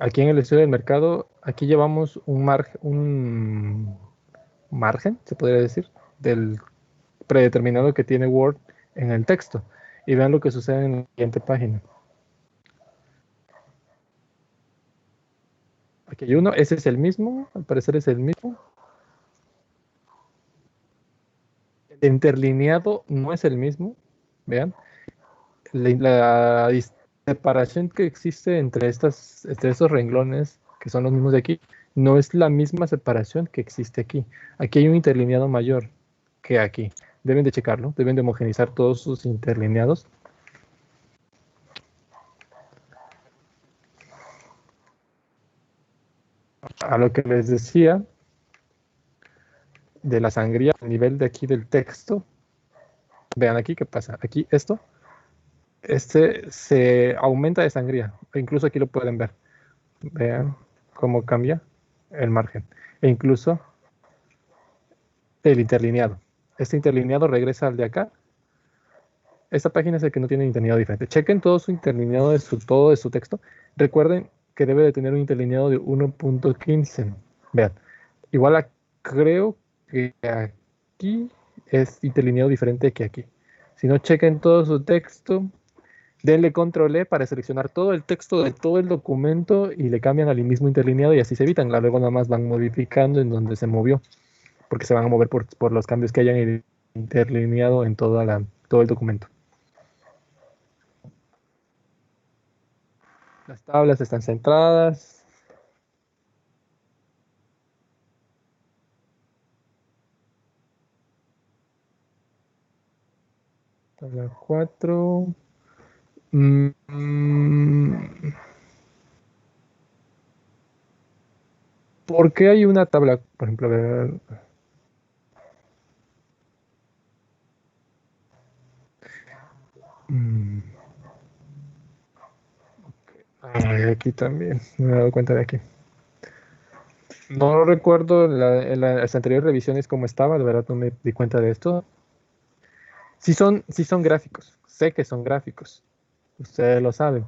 Aquí en el estudio del mercado, aquí llevamos un margen, se podría decir, del predeterminado que tiene Word en el texto. Y vean lo que sucede en la siguiente página. Aquí hay uno, ese es el mismo, al parecer es el mismo. El interlineado no es el mismo, vean. La separación que existe entre estos renglones, que son los mismos de aquí, no es la misma separación que existe aquí. Aquí hay un interlineado mayor que aquí. Deben de checarlo, deben de homogenizar todos sus interlineados. A lo que les decía de la sangría, a nivel de aquí del texto, vean aquí qué pasa. Aquí este se aumenta de sangría, e incluso aquí lo pueden ver. Vean cómo cambia el margen. E incluso el interlineado. Este interlineado regresa al de acá. Esta página es el que no tiene interlineado diferente. Chequen todo su interlineado todo de su texto. Recuerden que debe de tener un interlineado de 1.15. Vean, igual creo que aquí es interlineado diferente que aquí. Si no, chequen todo su texto. Denle control E para seleccionar todo el texto de todo el documento y le cambian al mismo interlineado y así se evitan. Luego nada más van modificando en donde se movió, porque se van a mover por los cambios que hayan interlineado en todo el documento. Las tablas están centradas. Tabla 4. ¿Por qué hay una tabla? Por ejemplo, a ver. Mm, aquí también. Me he dado cuenta de aquí. No recuerdo en las anteriores revisiones cómo estaba, de verdad no me di cuenta de esto. Sí son gráficos, sé que son gráficos, ustedes lo saben,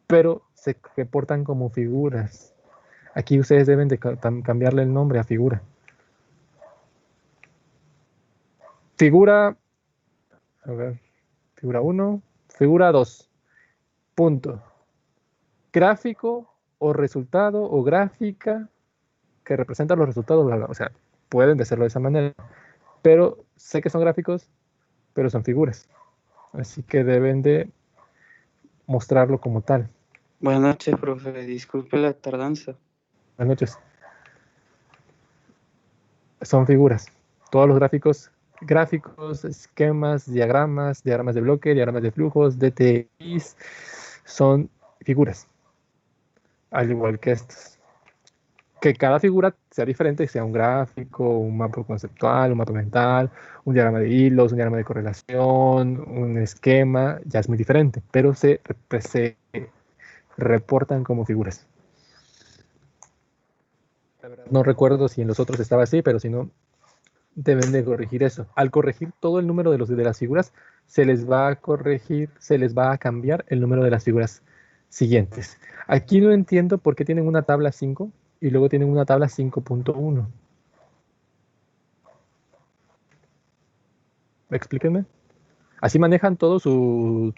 pero se reportan como figuras. Aquí ustedes deben de cambiarle el nombre a figura. Figura, a ver, figura 1, figura 2, punto. Gráfico o resultado o gráfica que representa los resultados, bla, bla. O sea, pueden hacerlo de esa manera, pero sé que son gráficos, pero son figuras. Así que deben de mostrarlo como tal. Buenas noches, profe. Disculpe la tardanza. Buenas noches. Son figuras. Todos los gráficos, esquemas, diagramas de bloque, diagramas de flujos, DTIs, son figuras, al igual que estos. Que cada figura sea diferente, sea un gráfico, un mapa conceptual, un mapa mental, un diagrama de hilos, un diagrama de correlación, un esquema, ya es muy diferente, pero se reportan como figuras. No recuerdo si en los otros estaba así, pero si no, deben de corregir eso. Al corregir todo el número de las figuras, se les va a corregir, se les va a cambiar el número de las figuras siguientes. Aquí no entiendo por qué tienen una tabla 5 y luego tienen una tabla 5.1. Explíquenme. Así manejan todo su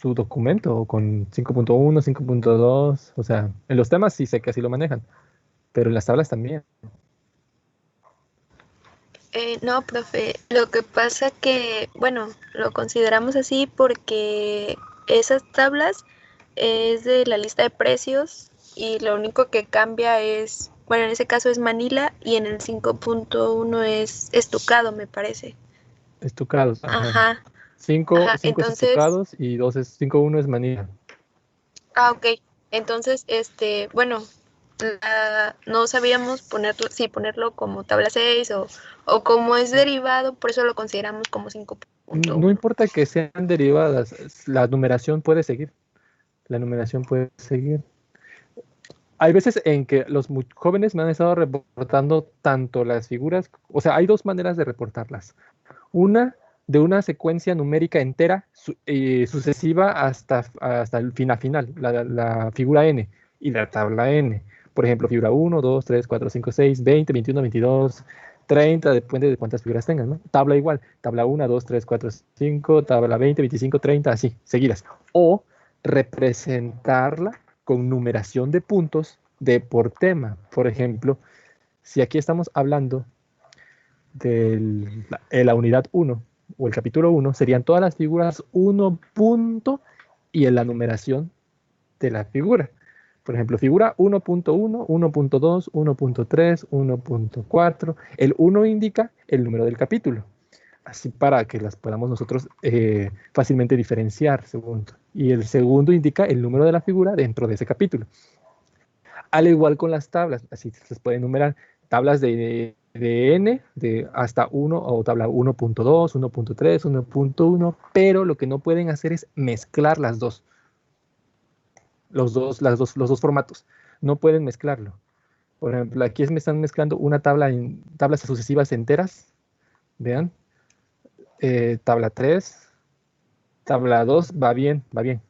documento con 5.1, 5.2. O sea, en los temas sí sé que así lo manejan, pero en las tablas también. No, profe, lo que pasa que, bueno, lo consideramos así porque esas tablas es de la lista de precios y lo único que cambia es, bueno, en ese caso es Manila y en el 5.1 es estucado, me parece. Estucados, ajá. Ajá, 5 ajá, es entonces, estucados y 5.1 es manía. ok, entonces, bueno, no sabíamos ponerlo, si ponerlo como tabla 6 o como es derivado, por eso lo consideramos como No 5.1. importa que sean derivadas, la numeración puede seguir. La numeración puede seguir. Hay veces en que los muy jóvenes me han estado reportando tanto las figuras, o sea, hay dos maneras de reportarlas. Una de una secuencia numérica entera sucesiva hasta el final, la figura n y la tabla n. Por ejemplo, figura 1, 2, 3, 4, 5, 6, 20, 21, 22, 30, depende de cuántas figuras tengan, ¿no? Tabla igual, tabla 1, 2, 3, 4, 5, tabla 20, 25, 30, así, seguidas. O representarla con numeración de puntos por tema. Por ejemplo, si aquí estamos hablando de la unidad 1 o el capítulo 1, serían todas las figuras 1 punto y en la numeración de la figura. Por ejemplo, figura 1.1, 1.2, 1.3, 1.4. El 1 indica el número del capítulo, así para que las podamos nosotros fácilmente diferenciar. Segundo. Y el segundo indica el número de la figura dentro de ese capítulo. Al igual con las tablas, así se pueden numerar tablas de n hasta 1 o tabla 1.2, 1.3, 1.1, pero lo que no pueden hacer es mezclar los dos formatos. No pueden mezclarlo. Por ejemplo, aquí me están mezclando una tabla en tablas sucesivas enteras. Vean. Tabla 3, tabla 2, va bien, va bien.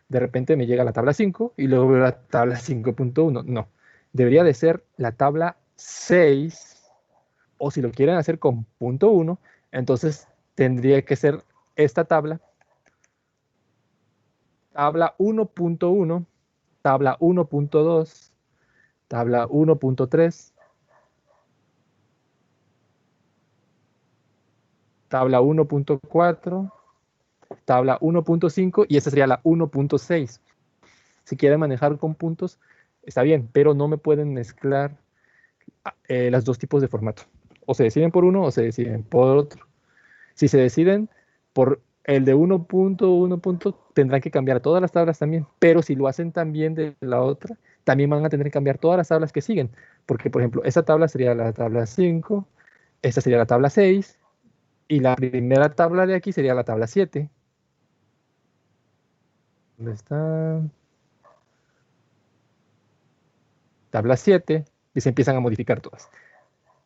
De repente me llega la tabla 5 y luego veo la tabla 5.1. No, debería de ser la tabla 6, o si lo quieren hacer con punto 1, entonces tendría que ser esta tabla 1.1, tabla 1.2, tabla 1.3, tabla 1.4, tabla 1.5 y esta sería la 1.6. Si quieren manejar con puntos, está bien, pero no me pueden mezclar los dos tipos de formato. O se deciden por uno o se deciden por otro. Si se deciden por el de 1.1, tendrán que cambiar todas las tablas también, pero si lo hacen también de la otra, también van a tener que cambiar todas las tablas que siguen, porque por ejemplo, esta tabla sería la tabla 5, esta sería la tabla 6, y la primera tabla de aquí sería la tabla 7. ¿Dónde está? Tabla 7, y se empiezan a modificar todas.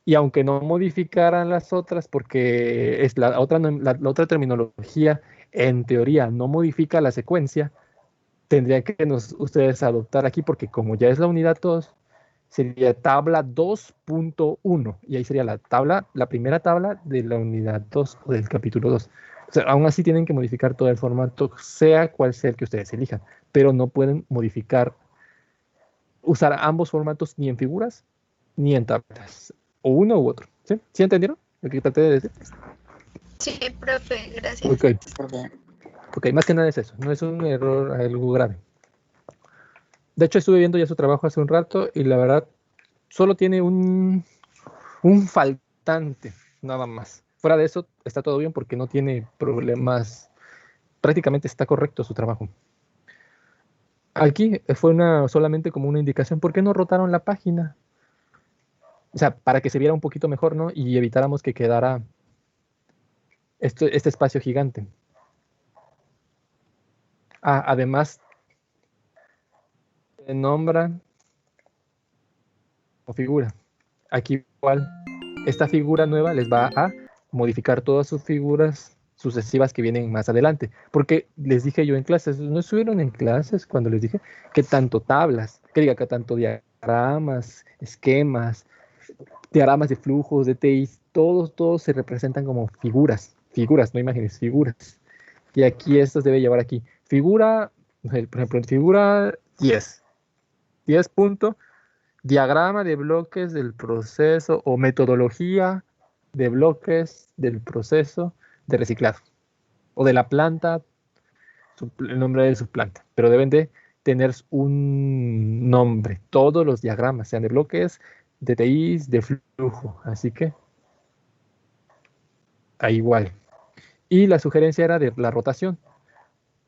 Y aunque no modificaran las otras, porque es la otra terminología, en teoría, no modifica la secuencia, tendrían que ustedes adoptar aquí, porque como ya es la unidad 2, sería tabla 2.1, y ahí sería la primera tabla de la unidad 2 o del capítulo 2. O sea, aún así tienen que modificar todo el formato, sea cual sea el que ustedes elijan, pero no pueden usar ambos formatos ni en figuras ni en tablas, o uno u otro. ¿Sí? ¿Sí entendieron lo que traté de decir? Sí, profe, gracias. Ok, más que nada es eso, no es un error algo grave. De hecho, estuve viendo ya su trabajo hace un rato y la verdad solo tiene un faltante, nada más. Fuera de eso, está todo bien porque no tiene problemas. Prácticamente está correcto su trabajo. Aquí fue solamente como una indicación. ¿Por qué no rotaron la página? O sea, para que se viera un poquito mejor, ¿no? Y evitáramos que quedara este espacio gigante. Además, nombran o figura. Aquí igual, esta figura nueva les va a modificar todas sus figuras sucesivas que vienen más adelante. Porque les dije yo en clases, ¿no estuvieron en clases cuando les dije que tanto tablas, que tanto diagramas, esquemas, diagramas de flujos, de TIs, todos se representan como figuras, no imágenes, figuras. Y aquí esto debe llevar aquí. Figura, por ejemplo, en figura 10 punto, diagrama de bloques del proceso o metodología de bloques del proceso de reciclado. O de la planta, el nombre de su planta. Pero deben de tener un nombre. Todos los diagramas, sean de bloques, de TIs, de flujo. Así que, ahí igual. Y la sugerencia era de la rotación,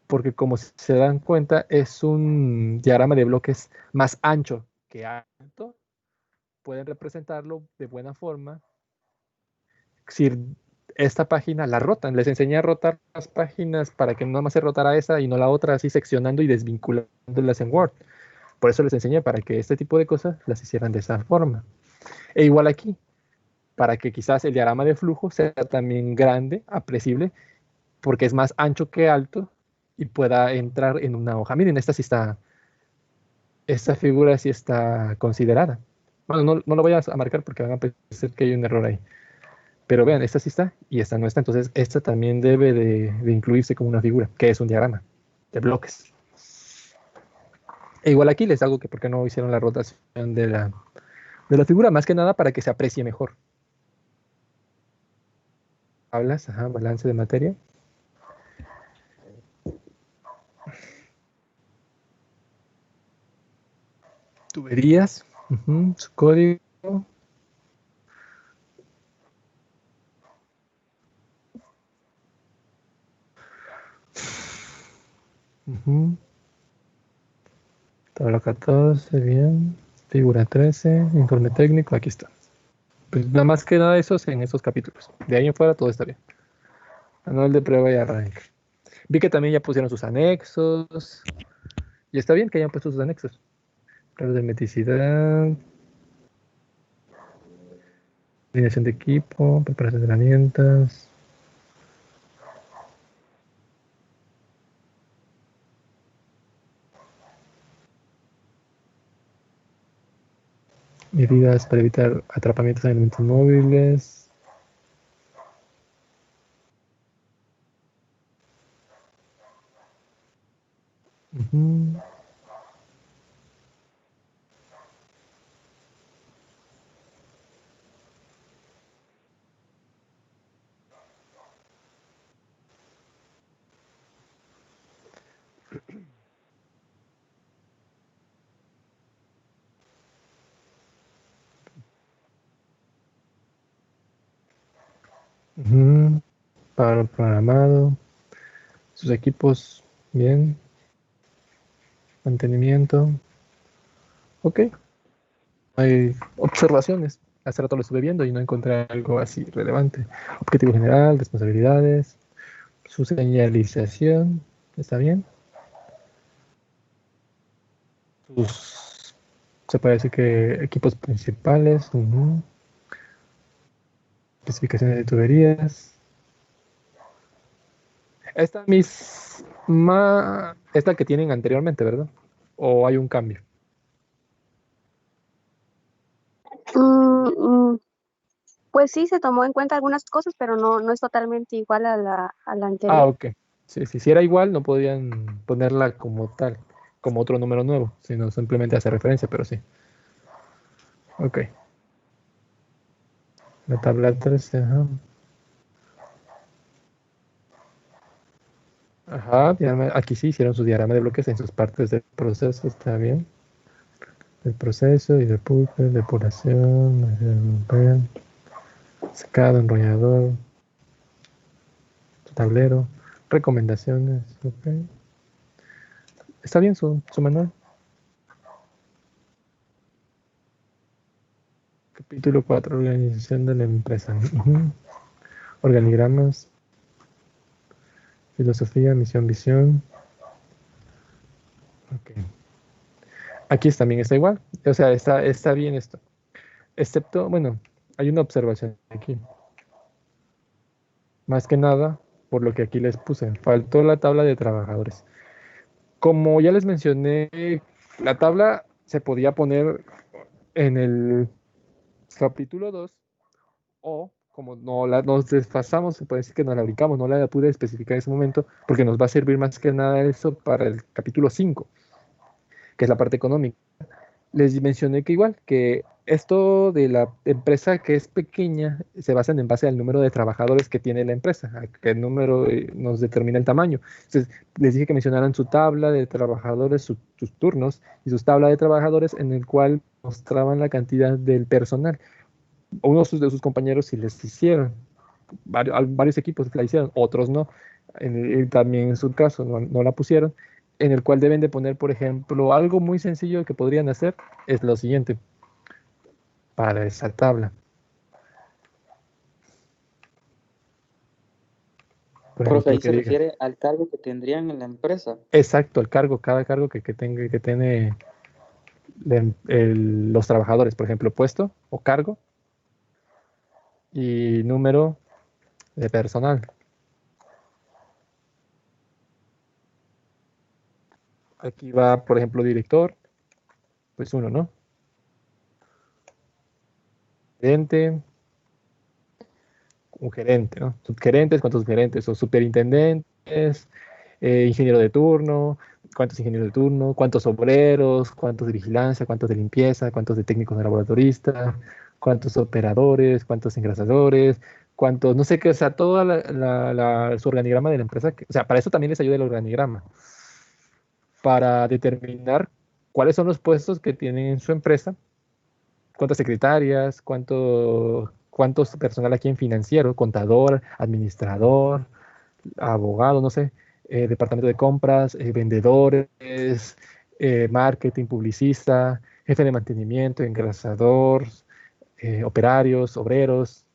porque como se dan cuenta, es un diagrama de bloques más ancho que alto. Pueden representarlo de buena forma. Si esta página la rotan, les enseñé a rotar las páginas para que no más se rotara esa y no la otra, así seccionando y desvinculándolas en Word. Por eso les enseñé para que este tipo de cosas las hicieran de esa forma. E igual aquí, para que quizás el diagrama de flujo sea también grande, apreciable, porque es más ancho que alto y pueda entrar en una hoja. Miren, esta figura sí está considerada. Bueno, no lo voy a marcar porque van a pensar que hay un error ahí. Pero vean, esta sí está y esta no está. Entonces, esta también debe de incluirse como una figura, que es un diagrama de bloques. E igual aquí les hago que por qué no hicieron la rotación de la figura, más que nada para que se aprecie mejor. Hablas, ajá, balance de materia. Tuberías, su código. Tabla 14, bien. Figura 13, informe técnico, aquí está. Pues nada más que nada esos en esos capítulos. De ahí en fuera todo está bien. Manual de prueba y arranque. Vi que también ya pusieron sus anexos. Y está bien que hayan puesto sus anexos. Pruebas de hermeticidad. Alineación de equipo. Preparación de herramientas. Medidas para evitar atrapamientos en elementos móviles. Para el programado. Sus equipos, bien. Mantenimiento. Ok. Hay observaciones. Hace rato lo estuve viendo y no encontré algo así relevante. Objetivo general, responsabilidades, su señalización, ¿está bien? Se puede decir que equipos principales, especificaciones de tuberías. Esta misma, esta que tienen anteriormente, ¿verdad? ¿O hay un cambio? Pues sí, se tomó en cuenta algunas cosas, pero no es totalmente igual a la Ah, anterior. ok. Sí, si era igual, no podían ponerla como tal, como otro número nuevo, sino simplemente hace referencia, pero sí. Ok. La tabla 13, ajá. Ajá, aquí sí hicieron su diagrama de bloques en sus partes del proceso, está bien. El proceso y depuración, secado, enrollador, tablero, recomendaciones, ok. Está bien su manual. Capítulo 4, organización de la empresa. Organigramas, filosofía, misión, visión. Ok. Aquí también está igual. O sea, está bien esto. Excepto, bueno, hay una observación aquí. Más que nada, por lo que aquí les puse, faltó la tabla de trabajadores. Como ya les mencioné, la tabla se podía poner en el capítulo 2 o como nos desfasamos, se puede decir que no la ubicamos, no la pude especificar en ese momento porque nos va a servir más que nada eso para el capítulo 5, que es la parte económica. Les mencioné que igual, que esto de la empresa que es pequeña se basa en base al número de trabajadores que tiene la empresa, a qué número nos determina el tamaño. Entonces, les dije que mencionaran su tabla de trabajadores, sus turnos y sus tablas de trabajadores en el cual mostraban la cantidad del personal. Uno de sus compañeros sí les hicieron, varios equipos la hicieron, otros no. También en su caso no la pusieron, en el cual deben de poner, por ejemplo, algo muy sencillo que podrían hacer es lo siguiente para esa tabla. Por Profe, ejemplo, ahí que se diga. refiere al cargo que tendrían en la empresa. Exacto, el cargo, cada cargo que tiene los trabajadores, por ejemplo, puesto o cargo. y número de personal. Aquí va, por ejemplo, director, pues 1, ¿no? Gerente, un gerente, ¿no? Subgerentes, ¿cuántos gerentes? O superintendentes, ingeniero de turno, ¿cuántos ingenieros de turno? ¿Cuántos obreros? ¿Cuántos de vigilancia? ¿Cuántos de limpieza? ¿Cuántos de técnicos de laboratorista? ¿Cuántos operadores? ¿Cuántos engrasadores? ¿Cuántos? No sé qué, o sea, todo su organigrama de la empresa. O sea, para eso también les ayuda el organigrama, para determinar cuáles son los puestos que tienen en su empresa, cuántas secretarias, cuántos personal aquí en financiero, contador, administrador, abogado, no sé, departamento de compras, vendedores, marketing, publicista, jefe de mantenimiento, engrasador, operarios, obreros,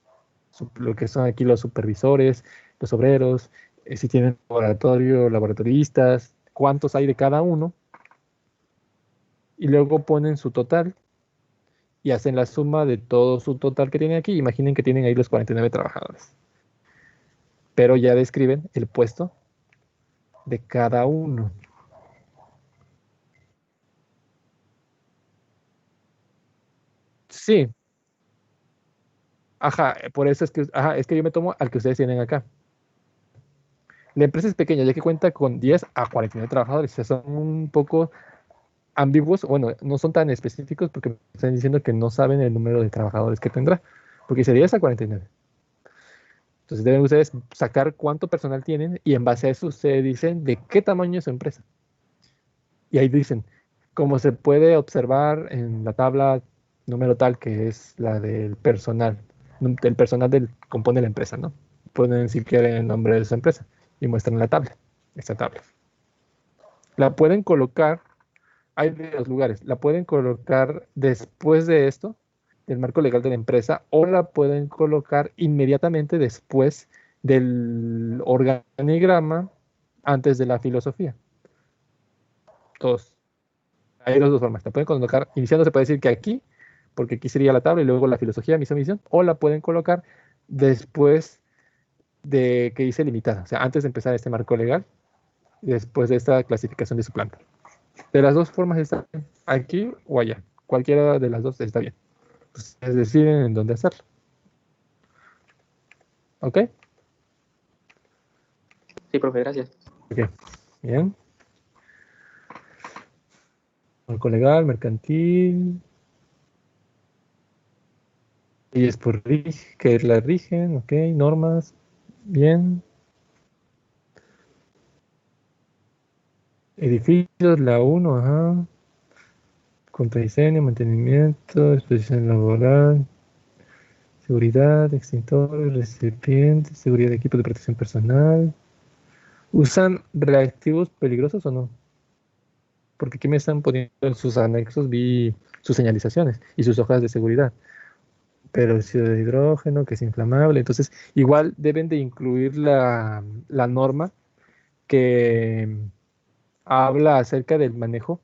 lo que son aquí los supervisores, los obreros, si tienen laboratorio, laboratoristas, cuántos hay de cada uno, y luego ponen su total y hacen la suma de todo su total que tienen aquí. Imaginen que tienen ahí los 49 trabajadores, pero ya describen el puesto de cada uno. Sí, ajá, por eso es que, ajá, es que yo me tomo al que ustedes tienen acá. La empresa es pequeña, ya que cuenta con 10 a 49 trabajadores. O sea, son un poco ambiguos, bueno, no son tan específicos porque están diciendo que no saben el número de trabajadores que tendrá, porque sería 10 a 49. Entonces deben ustedes sacar cuánto personal tienen y en base a eso ustedes dicen de qué tamaño es su empresa. Y ahí dicen, como se puede observar en la tabla número tal, que es la del personal, el personal del compone la empresa, ¿no? Ponen si quieren el nombre de su empresa y muestran la tabla, esta tabla. La pueden colocar, hay dos lugares, la pueden colocar después de esto, del marco legal de la empresa, o la pueden colocar inmediatamente después del organigrama, antes de la filosofía. Dos. Hay dos formas. La pueden colocar iniciando, se puede decir que aquí, porque aquí sería la tabla y luego la filosofía, misión, o la pueden colocar después de que dice limitada, o sea, antes de empezar este marco legal, después de esta clasificación de su planta. De las dos formas está bien, aquí o allá. Cualquiera de las dos está bien. Ustedes deciden en dónde hacerlo. ¿Ok? Sí, profe, gracias. Ok, bien. Marco legal, mercantil. Y es por que la rigen, ok, normas, bien. Edificios, la 1, ajá. Contradiseño, mantenimiento, exposición laboral, seguridad, extintores, recipientes, seguridad de equipos de protección personal. ¿Usan reactivos peligrosos o no? Porque aquí me están poniendo en sus anexos, vi sus señalizaciones y sus hojas de seguridad. Peróxido de hidrógeno, que es inflamable. Entonces, igual deben de incluir la norma que habla acerca del manejo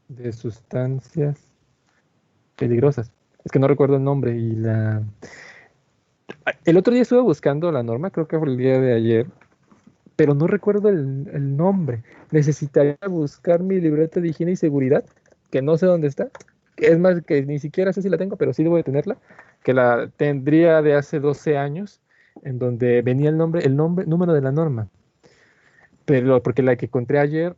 de sustancias peligrosas. Es que no recuerdo el nombre y el otro día estuve buscando la norma, creo que fue el día de ayer, pero no recuerdo el nombre. Necesitaría buscar mi libreta de higiene y seguridad, que no sé dónde está. Es más, que ni siquiera sé si la tengo, pero sí debo de tenerla, que la tendría de hace 12 años, en donde venía número de la norma. Pero porque la que encontré ayer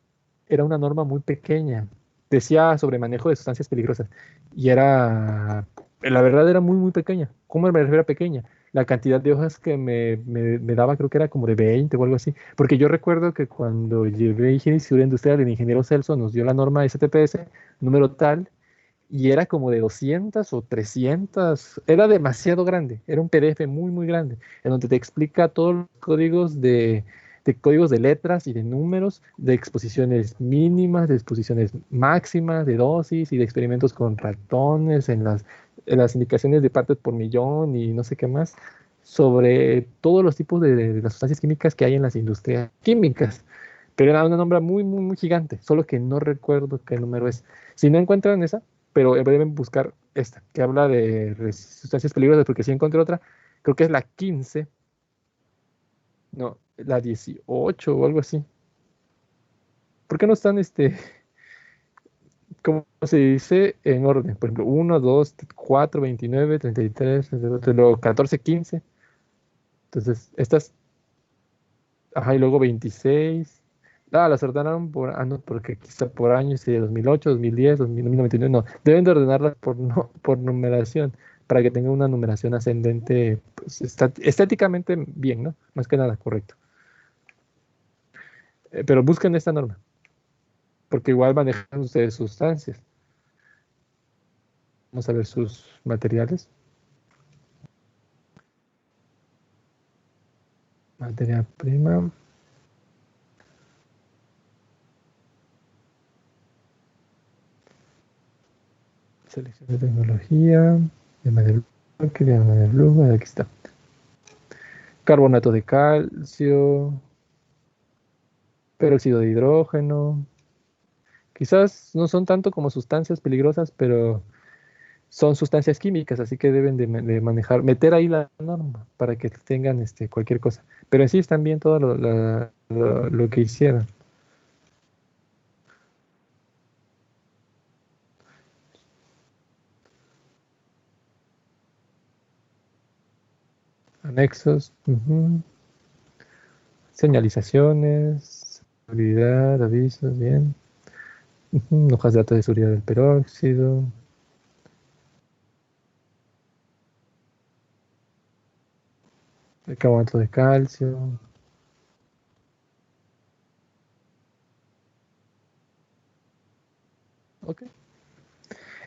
era una norma muy pequeña. Decía sobre manejo de sustancias peligrosas. Y la verdad era muy, muy pequeña. ¿Cómo me refiero a pequeña? La cantidad de hojas que me daba creo que era como de 20 o algo así. Porque yo recuerdo que cuando llevé Ingeniería y Seguridad Industrial, el ingeniero Celso nos dio la norma STPS, número tal, y era como de 200 o 300. Era demasiado grande. Era un PDF muy, muy grande, en donde te explica todos los códigos de códigos de letras y de números, de exposiciones mínimas, de exposiciones máximas, de dosis y de experimentos con ratones en las indicaciones de partes por millón y no sé qué más, sobre todos los tipos de las sustancias químicas que hay en las industrias químicas. Pero era una norma muy, muy, muy gigante, solo que no recuerdo qué número es. Si no encuentran esa, pero deben buscar esta, que habla de sustancias peligrosas, porque si encontré otra, creo que es la 15, no, la 18 o algo así. ¿Por qué no están, como se dice, en orden? Por ejemplo, 1, 2, 4, 29, 33, luego 14, 15. Entonces, estas, ajá, y luego 26. Las ordenaron no, porque quizá por años, sí, 2008, 2010, 2099, no. Deben de ordenarlas por, no, por numeración, para que tenga una numeración ascendente, pues, estéticamente bien, ¿no? Más que nada, correcto. Pero busquen esta norma, porque igual manejan ustedes sustancias. Vamos a ver sus materiales. Materia prima. Selección de tecnología. Diagrama de bloque, diagrama de flujo. Aquí está. Carbonato de calcio. Peróxido de hidrógeno. Quizás no son tanto como sustancias peligrosas, pero son sustancias químicas, así que deben de manejar, meter ahí la norma para que tengan cualquier cosa. Pero en sí están bien todo lo que hicieron. Anexos. Señalizaciones. Seguridad, avisos, bien. Hojas de datos de seguridad del peróxido. El carbonato de calcio. Ok.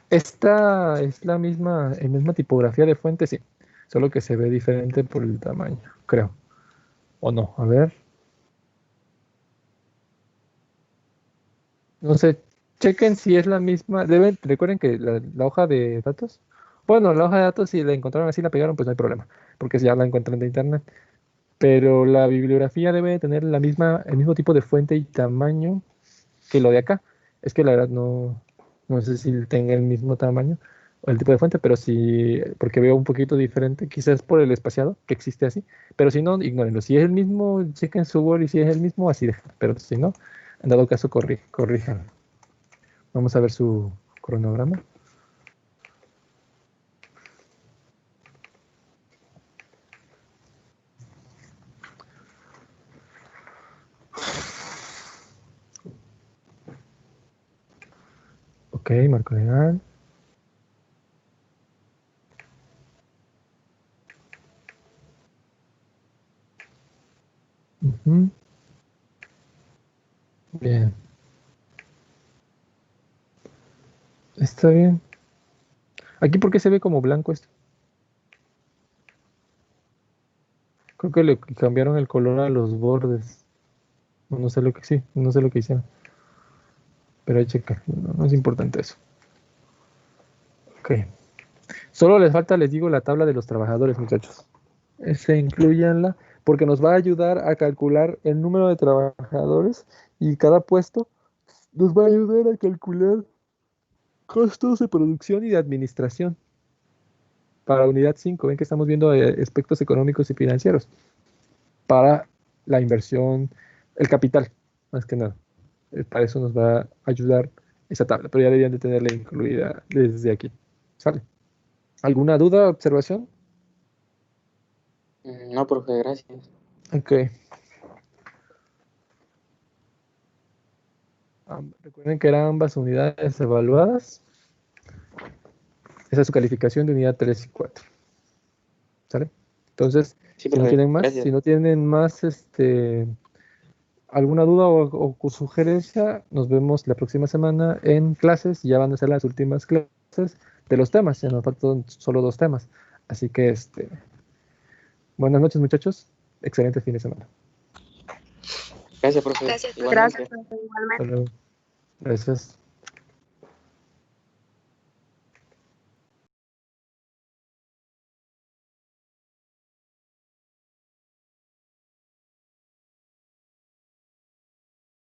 Esta es la misma tipografía de fuente, sí. Solo que se ve diferente por el tamaño, creo. ¿O no? A ver. No sé. Chequen si es la misma. Recuerden que la hoja de datos. Bueno, la hoja de datos, si la encontraron así, la pegaron, pues no hay problema. Porque ya la encuentran de internet. Pero la bibliografía debe tener el mismo tipo de fuente y tamaño que lo de acá. Es que la verdad no sé si tenga el mismo tamaño o el tipo de fuente, pero sí, porque veo un poquito diferente, quizás por el espaciado que existe así, pero si no, ignórenlo. Si es el mismo, chequen su Word y si es el mismo, así dejan. Pero si no, en dado caso, corrijan. Vamos a ver su cronograma. Ok, marco legal. Bien. Está bien. Aquí, ¿por qué se ve como blanco esto? Creo que le cambiaron el color a los bordes. No sé lo que sí, no sé lo que hicieron. Pero hay que checar. No es importante eso. Ok. Solo les falta, les digo, la tabla de los trabajadores, muchachos. Incluyanla porque nos va a ayudar a calcular el número de trabajadores y cada puesto nos va a ayudar a calcular costos de producción y de administración para unidad 5. Ven que estamos viendo aspectos económicos y financieros para la inversión, el capital, más que nada. Para eso nos va a ayudar esa tabla, pero ya deberían de tenerla incluida desde aquí. ¿Sale? ¿Alguna duda, observación? No, profe, gracias. Ok. Recuerden que eran ambas unidades evaluadas. Esa es su calificación de unidad 3 y 4. ¿Sale? Entonces, Sí, si no profe, tienen más, gracias. si no tienen más alguna duda o sugerencia, nos vemos la próxima semana en clases. Ya van a ser las últimas clases de los temas. Ya nos faltan solo 2 temas. Así que, buenas noches, muchachos. Excelente fin de semana. Gracias, profe. Gracias, profe. Igualmente. Gracias, profe, igualmente. Hasta luego. Gracias.